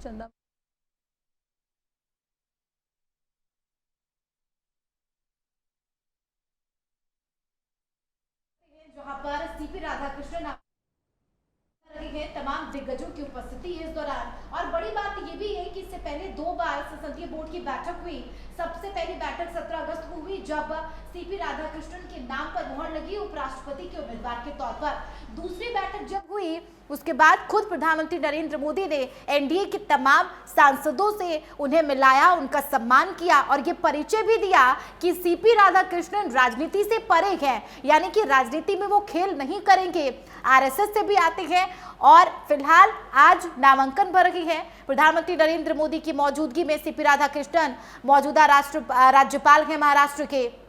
चंदा। जहां पर सीपी राधाकृष्णन है, तमाम दिग्गजों की उपस्थिति है इस दौरान। और बड़ी बात ये भी है कि इससे पहले 2 बार संसदीय बोर्ड की बैठक हुई। सबसे पहली बैठक 17 अगस्त को हुई जब सीपी राधाकृष्णन के नाम पर मुहर लगी उपराष्ट्रपति के उम्मीदवार के तौर पर। दूसरी बैठक जब हुई उसके बाद खुद प्रधानमंत्री नरेंद्र मोदी ने एनडीए के तमाम सांसदों से उन्हें मिलाया, उनका सम्मान किया और ये परिचय भी दिया कि सीपी राधाकृष्णन राजनीति से परे हैं, यानी कि राजनीति में वो खेल नहीं करेंगे, आरएसएस से भी आते हैं। और फिलहाल आज नामांकन भर रही है। प्रधानमंत्री नरेंद्र मोदी की मौजूदगी में सीपी राधाकृष्णन मौजूदा राज्यपाल हैं महाराष्ट्र के।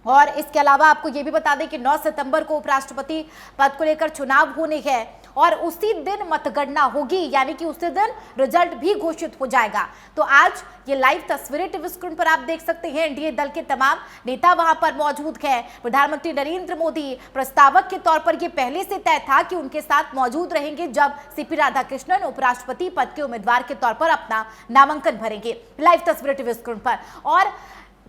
और इसके अलावा आपको ये भी बता दें कि 9 सितंबर को उपराष्ट्रपति पद को लेकर चुनाव होने हैं और उसी दिन मतगणना होगी, यानी कि उसी दिन रिजल्ट भी घोषित हो जाएगा। तो आज ये लाइव तस्वीरें टीवी स्क्रीन पर आप देख सकते हैं। एनडीए दल के तमाम नेता वहां पर मौजूद हैं। प्रधानमंत्री नरेंद्र मोदी प्रस्तावक के तौर पर यह पहले से तय था कि उनके साथ मौजूद रहेंगे जब सीपी राधाकृष्णन उपराष्ट्रपति पद के उम्मीदवार के तौर पर अपना नामांकन भरेंगे। लाइव तस्वीरें टीवी स्क्रीन पर। और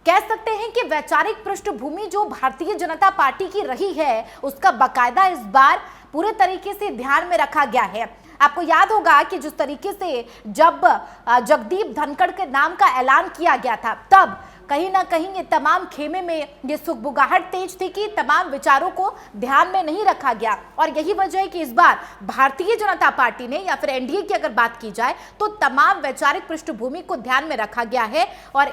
कह सकते हैं कि वैचारिक पृष्ठभूमि जो भारतीय जनता पार्टी की रही है उसका बाकायदा इस बार पूरे तरीके से ध्यान में रखा गया है। आपको याद होगा कि जिस तरीके से जब जगदीप धनखड़ के नाम का ऐलान किया गया था तब कहीं ना कहीं ये तमाम खेमे में ये सुगबुगाहट तेज थी कि तमाम विचारों को ध्यान में नहीं रखा गया। और यही वजह है कि इस बार भारतीय जनता पार्टी ने या फिर एनडीए की अगर बात की जाए तो तमाम वैचारिक पृष्ठभूमि को ध्यान में रखा गया है। और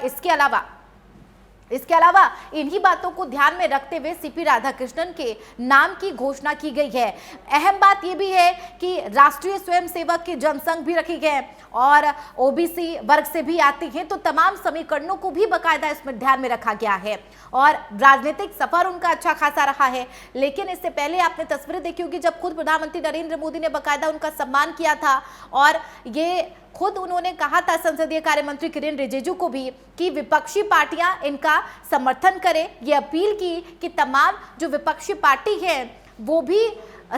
इसके अलावा इन्हीं बातों को ध्यान में रखते हुए सीपी राधाकृष्णन के नाम की घोषणा की गई है। अहम बात यह भी है कि राष्ट्रीय स्वयंसेवक की जनसंघ भी रखी गई और ओबीसी वर्ग से भी आती हैं, तो तमाम समीकरणों को भी बाकायदा इसमें ध्यान में रखा गया है। और राजनीतिक सफर उनका अच्छा खासा रहा है। लेकिन इससे पहले आपने तस्वीरें देखी होगी जब खुद प्रधानमंत्री नरेंद्र मोदी ने बाकायदा उनका सम्मान किया था और ये खुद उन्होंने कहा था संसदीय कार्य मंत्री किरेन रिजिजू को भी कि विपक्षी पार्टियां इनका समर्थन करें। ये अपील की कि तमाम जो विपक्षी पार्टी है वो भी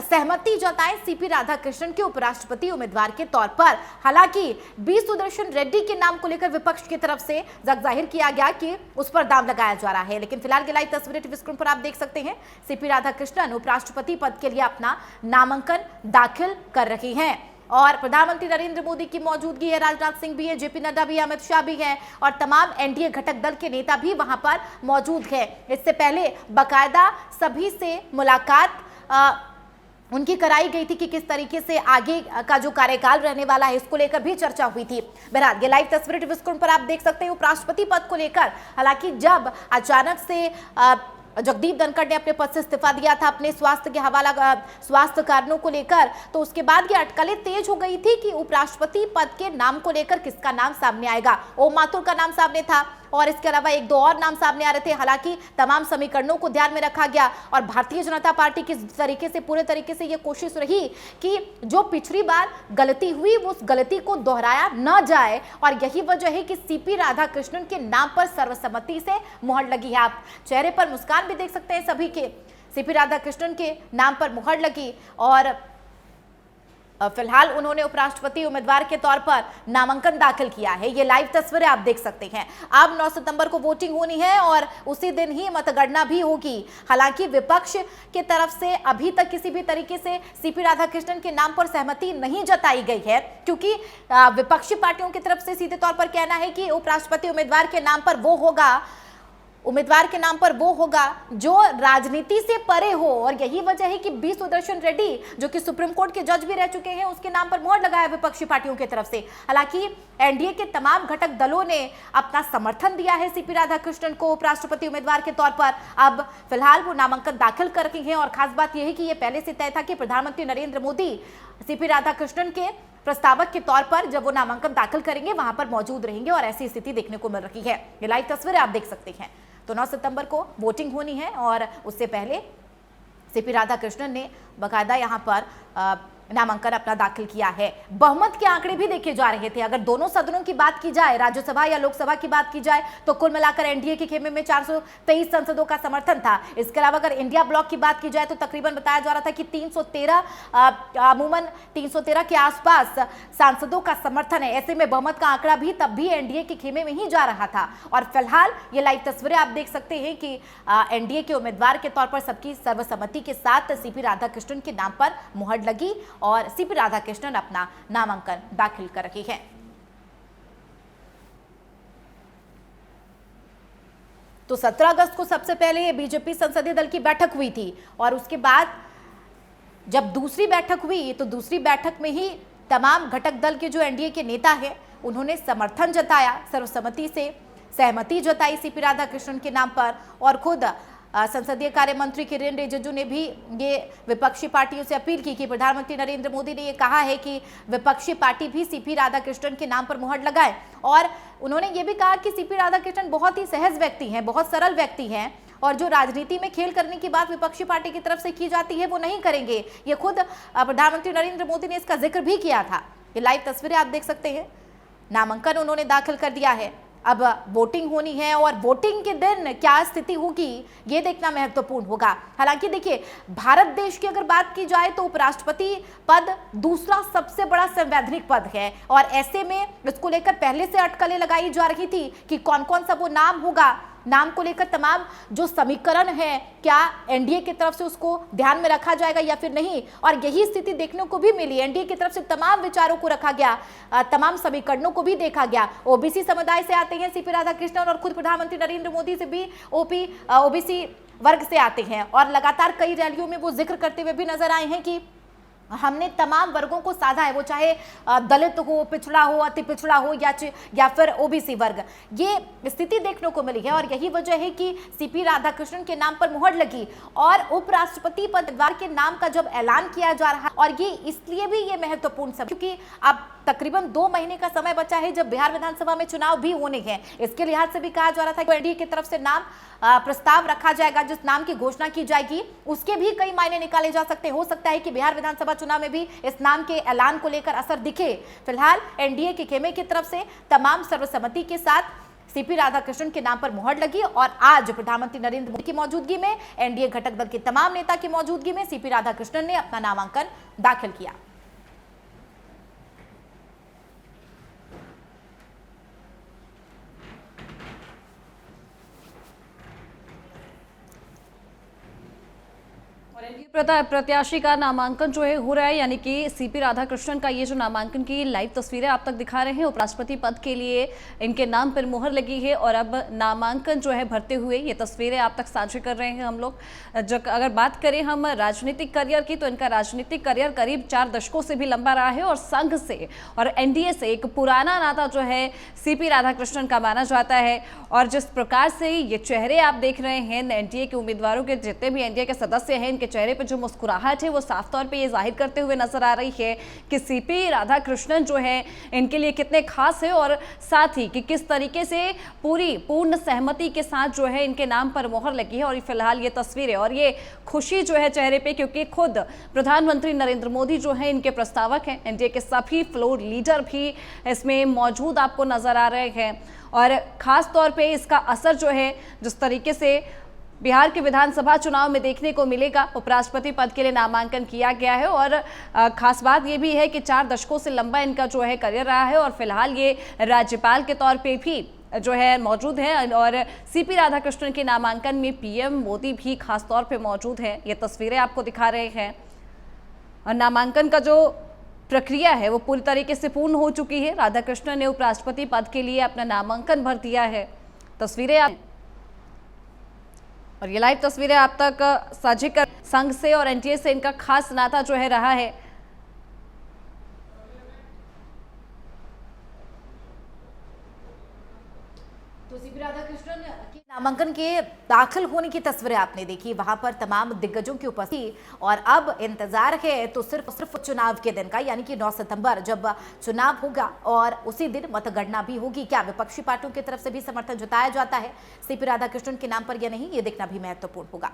सहमति जताएं सीपी राधाकृष्णन के उपराष्ट्रपति उम्मीदवार के तौर पर। हालांकि बी सुदर्शन रेड्डी के नाम को लेकर विपक्ष की तरफ से जाहिर किया गया कि उस पर दांव लगाया जा रहा है। लेकिन फिलहाल की लाइव तस्वीरें टीवी स्क्रीन पर आप देख सकते हैं। सीपी राधाकृष्णन उपराष्ट्रपति पद के लिए अपना नामांकन दाखिल कर रही हैं और प्रधानमंत्री नरेंद्र मोदी की मौजूदगी है, राजनाथ सिंह भी है, जेपी नड्डा भी है, अमित शाह भी है और तमाम एनडीए घटक दल के नेता भी वहां पर मौजूद है। इससे पहले बाकायदा सभी से मुलाकात उनकी कराई गई थी कि किस तरीके से आगे का जो कार्यकाल रहने वाला है इसको लेकर भी चर्चा हुई थी। बहरहाल ये लाइव तस्वीरें टीवी स्क्रीन पर आप देख सकते हैं उपराष्ट्रपति पद को लेकर। हालांकि जब अचानक से जगदीप धनखड़ ने अपने पद से इस्तीफा दिया था अपने स्वास्थ्य कारणों को लेकर, तो उसके बाद ये अटकलें तेज हो गई थी कि उपराष्ट्रपति पद के नाम को लेकर किसका नाम सामने आएगा। ओम माथुर का नाम सामने था और इसके अलावा 1-2 और नाम सामने आ रहे थे। हालांकि तमाम समीकरणों को ध्यान में रखा गया और भारतीय जनता पार्टी की तरीके से पूरे तरीके से ये कोशिश रही कि जो पिछली बार गलती हुई वो उस गलती को दोहराया न जाए। और यही वजह है कि सीपी राधाकृष्णन के नाम पर सर्वसम्मति से मुहर लगी है। आप चेहरे पर मुस्कान भी देख सकते हैं सभी के। सीपी राधाकृष्णन के नाम पर मुहर लगी और फिलहाल उन्होंने उपराष्ट्रपति उम्मीदवार के तौर पर नामांकन दाखिल किया है। ये लाइव तस्वीरें आप देख सकते हैं। अब 9 सितंबर को वोटिंग होनी है और उसी दिन ही मतगणना भी होगी। हालांकि विपक्ष के तरफ से अभी तक किसी भी तरीके से सीपी राधाकृष्णन के नाम पर सहमति नहीं जताई गई है, क्योंकि विपक्षी पार्टियों की तरफ से सीधे तौर पर कहना है कि उपराष्ट्रपति उम्मीदवार के नाम पर वो होगा जो राजनीति से परे हो। और यही वजह है कि बी सुदर्शन रेड्डी जो कि सुप्रीम कोर्ट के जज भी रह चुके हैं उसके नाम पर मुहर लगाया विपक्षी पार्टियों की तरफ से। हालांकि एनडीए के तमाम घटक दलों ने अपना समर्थन दिया है सीपी राधाकृष्णन को उपराष्ट्रपति उम्मीदवार के तौर पर। अब फिलहाल वो नामांकन दाखिल कर रही हैं और खास बात यह है कि यह पहले से तय था कि प्रधानमंत्री नरेंद्र मोदी सीपी राधाकृष्णन के प्रस्तावक के तौर पर जब वो नामांकन दाखिल करेंगे वहां पर मौजूद रहेंगे और ऐसी स्थिति देखने को मिल रही है। ये लाइव तस्वीरें आप देख सकते हैं। तो 9 सितंबर को वोटिंग होनी है और उससे पहले सीपी राधाकृष्णन ने बाकायदा यहाँ पर नामांकन अपना दाखिल किया है। बहुमत के आंकड़े भी देखे जा रहे थे। अगर दोनों सदनों की बात की जाए, राज्यसभा या लोकसभा की बात की जाए, तो कुल मिलाकर एनडीए के खेमे में 423 सांसदों का समर्थन था। इसके अलावा अगर इंडिया ब्लॉक की बात की जाए तो तकरीबन बताया जा रहा था कि 313 अमूमन 313 के आसपास सांसदों का समर्थन है। ऐसे में बहुमत का आंकड़ा भी तब भी एनडीए के खेमे में ही जा रहा था। और फिलहाल ये लाइव तस्वीरें आप देख सकते हैं कि एनडीए के उम्मीदवार के तौर पर सबकी सर्वसम्मति के साथ सीपी राधाकृष्णन के नाम पर मुहर लगी और सीपी राधाकृष्णन अपना नामांकन दाखिल कर रही हैं। तो 17 अगस्त को सबसे पहले बीजेपी संसदीय दल की बैठक हुई थी और उसके बाद जब दूसरी बैठक हुई तो दूसरी बैठक में ही तमाम घटक दल के जो एनडीए के नेता हैं उन्होंने समर्थन जताया, सर्वसम्मति से सहमति जताई सीपी राधाकृष्णन के नाम पर। और खुद संसदीय कार्य मंत्री किरेन रिजिजू ने भी ये विपक्षी पार्टियों से अपील की कि प्रधानमंत्री नरेंद्र मोदी ने ये कहा है कि विपक्षी पार्टी भी सीपी राधाकृष्णन के नाम पर मुहर लगाए। और उन्होंने ये भी कहा कि सीपी राधाकृष्णन बहुत ही सहज व्यक्ति हैं, बहुत सरल व्यक्ति हैं और जो राजनीति में खेल करने की बात विपक्षी पार्टी की तरफ से की जाती है वो नहीं करेंगे। ये खुद प्रधानमंत्री नरेंद्र मोदी ने इसका जिक्र भी किया था। ये लाइव तस्वीरें आप देख सकते हैं। नामांकन उन्होंने दाखिल कर दिया है। अब वोटिंग होनी है और वोटिंग के दिन क्या स्थिति होगी ये देखना महत्वपूर्ण होगा। हालांकि देखिए, भारत देश की अगर बात की जाए तो उपराष्ट्रपति पद दूसरा सबसे बड़ा संवैधानिक पद है और ऐसे में इसको लेकर पहले से अटकलें लगाई जा रही थी कि कौन कौन सा वो नाम होगा। नाम को लेकर तमाम जो समीकरण है, क्या एनडीए की तरफ से उसको ध्यान में रखा जाएगा या फिर नहीं, और यही स्थिति देखने को भी मिली। एनडीए की तरफ से तमाम विचारों को रखा गया, तमाम समीकरणों को भी देखा गया। ओबीसी समुदाय से आते हैं सीपी राधाकृष्णन और खुद प्रधानमंत्री नरेंद्र मोदी से भी ओबीसी वर्ग से आते हैं और लगातार कई रैलियों में वो जिक्र करते हुए भी नजर आए हैं कि हमने तमाम वर्गों को साधा है, वो चाहे दलित हो, पिछड़ा हो, अति पिछड़ा हो या फिर ओबीसी वर्ग। ये स्थिति देखने को मिली है और यही वजह है कि सीपी राधाकृष्णन के नाम पर मुहर लगी और उपराष्ट्रपति पदभार के नाम का जब ऐलान किया जा रहा है। और ये इसलिए भी ये महत्वपूर्ण सब क्योंकि अब तकरीबन 2 महीने का समय बचा है जब बिहार विधानसभा में चुनाव भी होने हैं। इसके लिहाज से भी कहा जा रहा था कि एनडीए की तरफ से नाम प्रस्ताव रखा जाएगा, जिस नाम की घोषणा की जाएगी उसके भी कई मायने निकाले जा सकते हैं। हो सकता है कि बिहार विधानसभा चुनाव में भी इस नाम के ऐलान को लेकर असर दिखे। फिलहाल एनडीए के खेमे की तरफ से तमाम सर्वसम्मति के साथ सीपी राधाकृष्णन के नाम पर मुहर लगी और आज प्रधानमंत्री नरेंद्र मोदी की मौजूदगी में, एनडीए घटक दल के तमाम नेता की मौजूदगी में सीपी राधाकृष्णन ने अपना नामांकन दाखिल किया। प्रत्याशी का नामांकन जो है हो रहा है, यानी कि सीपी राधाकृष्णन का ये जो नामांकन की लाइव तस्वीरें आप तक दिखा रहे हैं। उपराष्ट्रपति पद के लिए इनके नाम पर मुहर लगी है और अब नामांकन जो है भरते हुए ये तस्वीरें आप तक साझा कर रहे हैं हम लोग। अगर बात करें हम राजनीतिक करियर की तो इनका राजनीतिक करियर करीब 4 दशकों से भी लंबा रहा है और संघ से और एनडीए से एक पुराना नाता जो है सीपी राधाकृष्णन का माना जाता है। और जिस प्रकार से ये चेहरे आप देख रहे हैं एनडीए के उम्मीदवारों के, जितने भी एनडीए के सदस्य हैं, इनके चेहरे पर जो मुस्कुराहट है वो साफ तौर पे ये जाहिर करते हुए नजर आ रही है कि सीपी राधाकृष्णन जो है इनके लिए कितने खास है और साथ ही कि किस तरीके से पूर्ण सहमति के साथ जो है इनके नाम पर मोहर लगी है। और फिलहाल ये तस्वीरें और ये खुशी जो है चेहरे पे, क्योंकि खुद प्रधानमंत्री नरेंद्र मोदी जो है इनके प्रस्तावक हैं। एनडीए के सभी फ्लोर लीडर भी इसमें मौजूद आपको नजर आ रहे हैं और खास तौर पे इसका असर जो है जिस तरीके से बिहार के विधानसभा चुनाव में देखने को मिलेगा। उपराष्ट्रपति पद के लिए नामांकन किया गया है और खास बात यह भी है कि 4 दशकों से लंबा इनका जो है करियर रहा है और फिलहाल ये राज्यपाल के तौर पे भी जो है मौजूद है और सीपी राधाकृष्णन के नामांकन में पीएम मोदी भी खास तौर पे मौजूद है। ये तस्वीरें आपको दिखा रहे हैं और नामांकन का जो प्रक्रिया है वो पूरी तरीके से पूर्ण हो चुकी है। राधाकृष्णन ने उपराष्ट्रपति पद के लिए अपना नामांकन भर दिया है। तस्वीरें और ये लाइव तस्वीरें आप तक साझा कर संघ से और एनडीए से इनका खास नाता जो है रहा है। तो सीपी राधाकृष्णन के नामांकन के दाखिल होने की तस्वीरें आपने देखी, वहां पर तमाम दिग्गजों की उपस्थिति और अब इंतजार है तो सिर्फ चुनाव के दिन का, यानी कि 9 सितंबर जब चुनाव होगा और उसी दिन मतगणना भी होगी। क्या विपक्षी पार्टियों की तरफ से भी समर्थन जताया जाता है सीपी राधाकृष्णन के नाम पर या नहीं, ये देखना भी महत्वपूर्ण होगा।